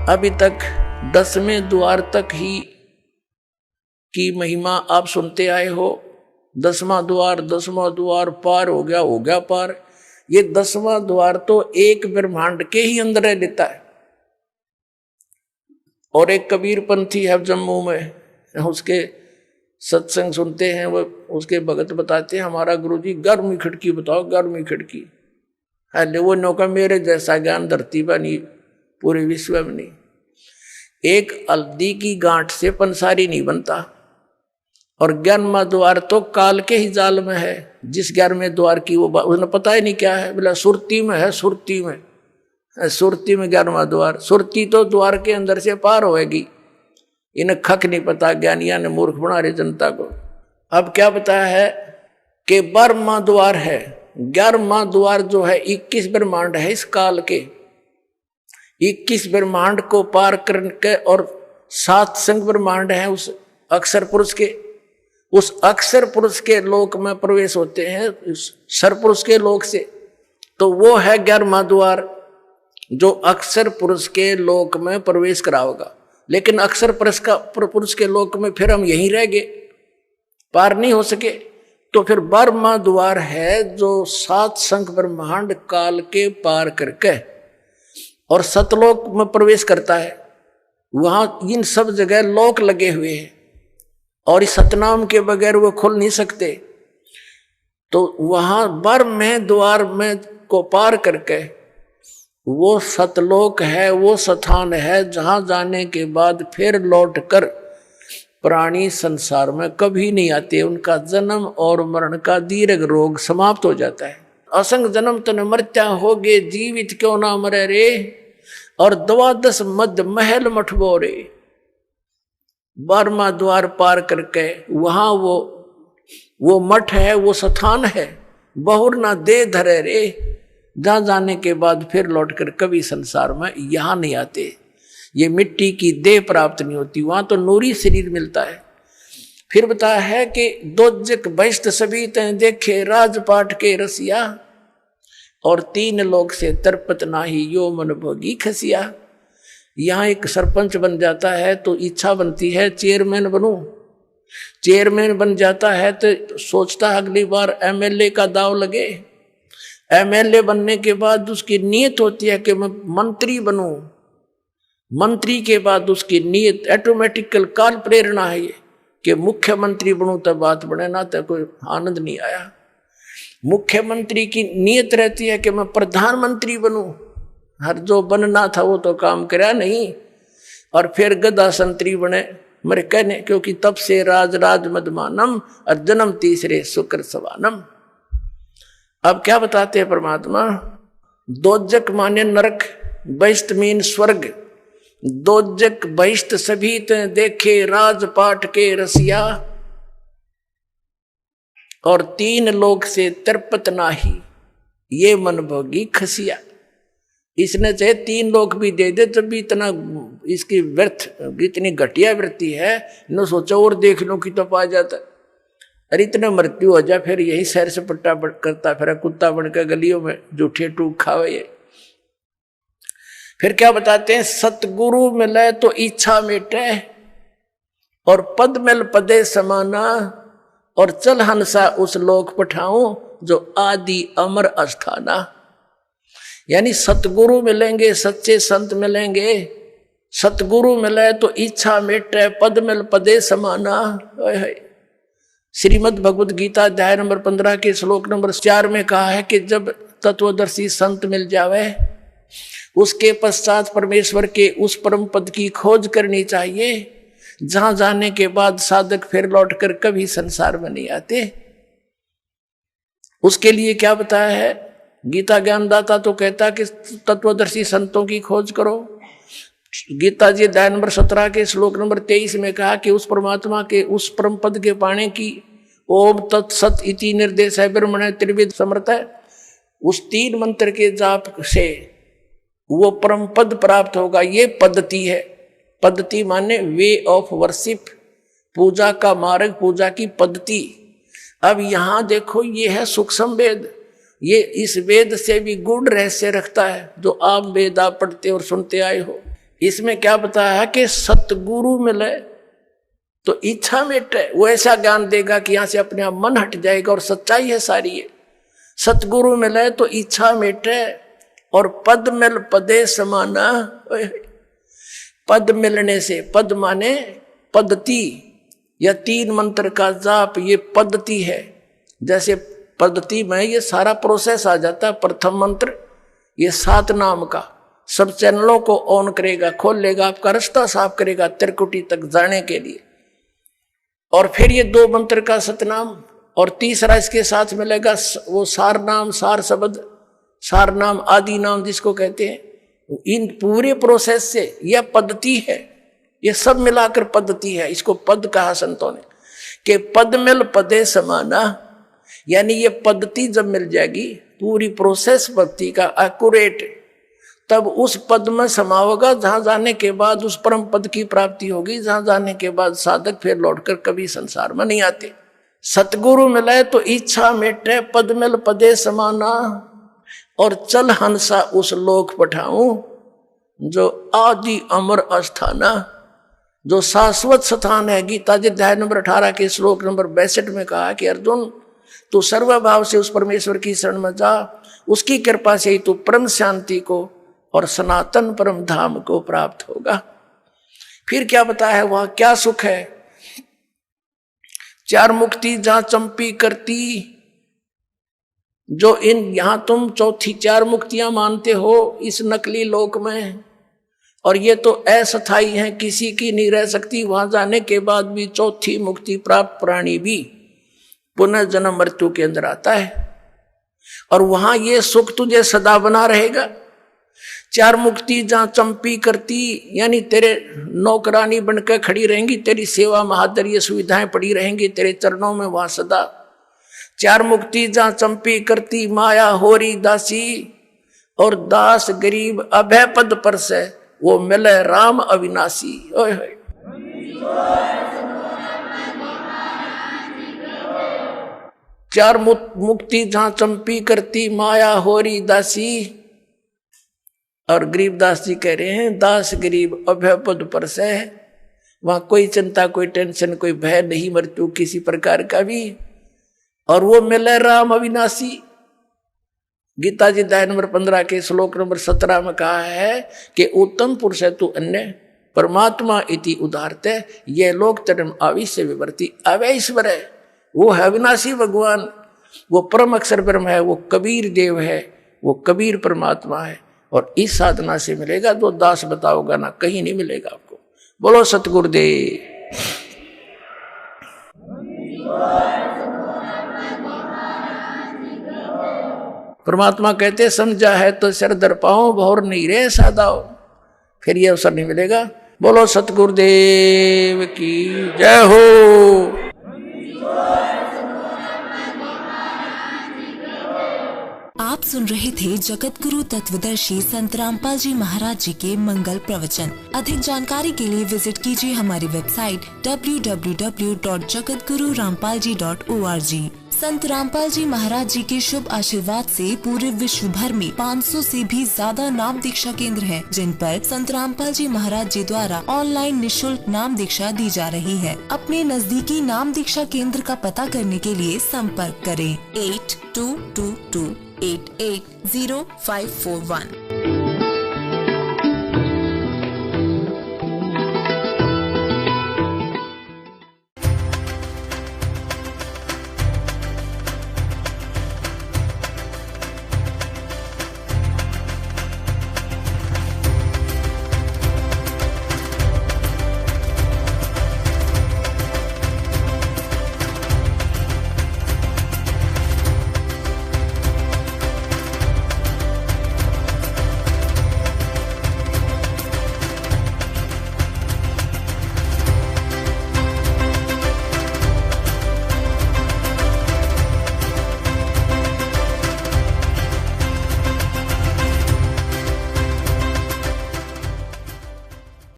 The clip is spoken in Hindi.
अभी तक 10वें द्वार तक ही की महिमा आप सुनते आए हो। 10वां द्वार पार हो गया पार। ये 10वां द्वार तो एक ब्रह्मांड के ही अंदर रह लेता है। और एक कबीरपंथी है जम्मू में, उसके सत्संग सुनते हैं, वो उसके भगत बताते हैं हमारा गुरुजी 11वीं खिड़की बताओ, 11वीं खिड़की। अरे वो नौका मेरे जैसा ज्ञान धरती पर नहीं, पूरे विश्व में नहीं। एक हल्दी की गांठ से पंसारी नहीं बनता। और 11वां द्वार तो काल के ही जाल में है। जिस 11वें द्वार की वो उसने पता ही नहीं क्या है, बोला सुरती में है, सुरती में 11वां द्वार। सुरती तो द्वार के अंदर से पार होएगी। इन्हें खक नहीं पता, ज्ञानिया ने मूर्ख बना रहे जनता को। अब क्या पता है कि 12वां द्वार है। 11वां द्वार जो है 21 ब्रह्मांड है इस काल के। 21 ब्रह्मांड को पार करके और 7 संग ब्रह्मांड है उस अक्षर पुरुष के। उस अक्षर पुरुष के लोक में प्रवेश होते हैं सरपुरुष के लोक से। तो वो है 11वां द्वार जो अक्षर पुरुष के लोक में प्रवेश कराओगा। लेकिन अक्षर पुरुष के लोक में फिर हम यहीं रह गए, पार नहीं हो सके। तो फिर 12वां द्वार है जो 7 संख ब्रह्मांड काल के पार करके और सतलोक में प्रवेश करता है। वहां इन सब जगह लोक लगे हुए हैं और इस सतनाम के बगैर वो खुल नहीं सकते। तो वहां 12वें द्वार में को पार करके वो सतलोक है, वो स्थान है जहां जाने के बाद फिर लौट कर प्राणी संसार में कभी नहीं आते। उनका जन्म और मरण का दीर्घ रोग समाप्त हो जाता है। असंग जन्म तन मर्त्या होगे, जीवित क्यों ना मरे रे, और 12 मध्य महल मठबो रे। 12वां द्वार पार करके वहां वो मठ है, वो स्थान है, बहुर ना दे धरे रे। जहां जाने के बाद फिर लौटकर कभी संसार में यहां नहीं आते। ये मिट्टी की देह प्राप्त नहीं होती, वहां तो नूरी शरीर मिलता है। फिर बताया है कि दोजक बहिष्ठ सभी तैं देखे राजपाट के रसिया, और 3 लोग से तरपत नाही यो मन भोगी खसिया। यहाँ एक सरपंच बन जाता है तो इच्छा बनती है चेयरमैन बनूं। चेयरमैन बन जाता है तो सोचता है अगली बार एमएलए का दाव लगे। एमएलए बनने के बाद उसकी नीयत होती है कि मैं मंत्री बनूं। मंत्री के बाद उसकी नीयत ऑटोमेटिकल काल प्रेरणा है ये कि मुख्यमंत्री बनूं, तब बात बने ना तो कोई आनंद नहीं आया। मुख्यमंत्री की नीयत रहती है कि मैं प्रधानमंत्री बनूं। हर जो बनना था वो तो काम करा नहीं। और फिर गदा संतरी बने मेरे कहने, क्योंकि तब से राज मदमानम और जन्म तीसरे शुक्र सवानम। अब क्या बताते हैं परमात्मा, दोजक माने नरक, बहिष्ठ मीन स्वर्ग। दोजक बहिष्ठ सभी देखे राजपाट के रसिया, और 3 लोक से तरपत नाही ये मन भोगी खसिया। इसने चाहे 3 लोक भी दे दे तब भी इतना इसकी व्यर्थ, इतनी घटिया वृत्ति है। न सोचो और देख लो कि तो पा जाता। अरे इतना मृत्यु हो जाए फिर यही सैर सपट्टा करता फिर कुत्ता बनकर गलियों में जूठे टूक खावे ये। फिर क्या बताते हैं, सतगुरु मिले तो इच्छा मिटे, और पद मिल पदे समाना, और चल हंसा उस लोक पठाऊं जो आदि अमर अस्थाना। यानी सतगुरु मिलेंगे, सच्चे संत मिलेंगे। सतगुरु मिले तो इच्छा मिटे, पद मिल पदे समाना। श्रीमद् भगवद गीता अध्याय नंबर 15 के श्लोक नंबर 4 में कहा है कि जब तत्वदर्शी संत मिल जावे उसके पश्चात परमेश्वर के उस परम पद की खोज करनी चाहिए जहां जाने के बाद साधक फिर लौटकर कभी संसार में नहीं आते। उसके लिए क्या बताया है, गीता ज्ञानदाता तो कहता कि तत्वदर्शी संतों की खोज करो। गीता जी अध्याय नंबर 17 के श्लोक नंबर 23 में कहा कि उस परमात्मा के उस परम पद के पाने की ओम तत्सत इति निर्देश है ब्रह्मण त्रिविध समर्थ है। उस 3 मंत्र के जाप से वो परम पद प्राप्त होगा। ये पद्धति है। पद्धति माने वे ऑफ वर्शिप, पूजा का मार्ग, पूजा की पद्धति। अब यहां देखो ये है सूक्ष्म वेद। ये इस वेद से भी गूढ़ रहस्य रखता है जो आप वेद आप पढ़ते और सुनते आए हो। इसमें क्या बताया कि सतगुरु मिले तो इच्छा मिटे। वो ऐसा ज्ञान देगा कि यहां से अपने आप मन हट जाएगा और सच्चाई है सारी ये। सतगुरु मिले तो इच्छा मिटे और पद मिल पदे समाना। पद मिलने से, पद माने पद्धति या 3 मंत्र का जाप, ये पद्धति है। जैसे पद्धति में ये सारा प्रोसेस आ जाता है। प्रथम मंत्र ये 7 नाम का सब चैनलों को ऑन करेगा, खोल लेगा, आपका रास्ता साफ करेगा त्रिकुटी तक जाने के लिए। और फिर ये 2 मंत्र का सतनाम और तीसरा इसके साथ मिलेगा वो सार नाम, सार शब्द, सार नाम, आदि नाम जिसको कहते हैं। इन पूरे प्रोसेस से यह पद्धति है, ये सब मिलाकर पद्धति है। इसको पद कहा संतों ने कि पद मिल पदे समाना, यानी ये पद्धति जब मिल जाएगी पूरी प्रोसेस भक्ति का एक्यूरेट, तब उस पद में समाओगा जहां जाने के बाद उस परम पद की प्राप्ति होगी, जहां जाने के बाद साधक फिर लौटकर कभी संसार में नहीं आते। सतगुरु मिले तो इच्छा मिटे, पद मिल पदे समाना, और चल हंसा उस लोक पठाऊं जो आदि अमर अस्थाना, जो शाश्वत स्थान है। गीता जी अध्याय नंबर 18 के श्लोक नंबर 62 में कहा कि अर्जुन तू सर्वभाव से उस परमेश्वर की शरण में जा, उसकी कृपा से ही तू परम शांति को और सनातन परम धाम को प्राप्त होगा। फिर क्या बताया है वहां क्या सुख है। 4 मुक्ति जहां चंपी करती, जो इन यहां तुम चौथी 4 मुक्तियां मानते हो इस नकली लोक में, और ये तो अस्थायी है, किसी की नहीं रह सकती। वहां जाने के बाद भी चौथी मुक्ति प्राप्त प्राणी भी पुनः जन्म मृत्यु के अंदर आता है, और वहां ये सुख तुझे सदा बना रहेगा। 4 मुक्ति जहां चंपी करती, यानी तेरे नौकरानी बनकर खड़ी रहेंगी, तेरी सेवा महादर ये सुविधाएं पड़ी रहेंगी तेरे चरणों में वहां सदा। 4 मुक्ति जहां चंपी करती, माया होरी दासी, और दास गरीब अभय पद पर से वो मिले राम अविनाशी। ओए होए 4 मुक्ति जहां चंपी करती, माया होरी दासी, और गरीब दास जी कह रहे हैं दास गरीब अभय पद पर से, वहां कोई चिंता, कोई टेंशन, कोई भय नहीं मृत्यु किसी प्रकार का भी, और वो मिले राम अविनाशी। गीता जी अध्याय नंबर 15 के श्लोक नंबर 17 में कहा है कि उत्तम पुरुष है तू अन्य परमात्मा इति उदारते, ये लोक तरम आविश्य विवर्ती। अवय ईश्वर है, वो है अविनाशी भगवान, वो परम अक्षर ब्रह्म है, वो कबीर देव है, वो कबीर परमात्मा है। और इस साधना से मिलेगा जो दास बताओगा ना, कहीं नहीं मिलेगा आपको। बोलो सतगुरुदेव। परमात्मा कहते समझा है तो सिर दर पाओ, भौर नहीं रे सादाओ, फिर ये अवसर नहीं मिलेगा। बोलो सतगुरुदेव की जय हो। आप सुन रहे थे जगत गुरु तत्वदर्शी संत रामपाल जी महाराज जी के मंगल प्रवचन। अधिक जानकारी के लिए विजिट कीजिए हमारी वेबसाइट www.jagatgururampalji.org। संत रामपाल जी महाराज जी के शुभ आशीर्वाद से पूरे विश्व भर में 500 से भी ज्यादा नाम दीक्षा केंद्र हैं, जिन पर संत रामपाल जी महाराज जी द्वारा ऑनलाइन निशुल्क नाम दीक्षा दी जा रही है। अपने नजदीकी नाम दीक्षा केंद्र का पता करने के लिए संपर्क करें 8222880541।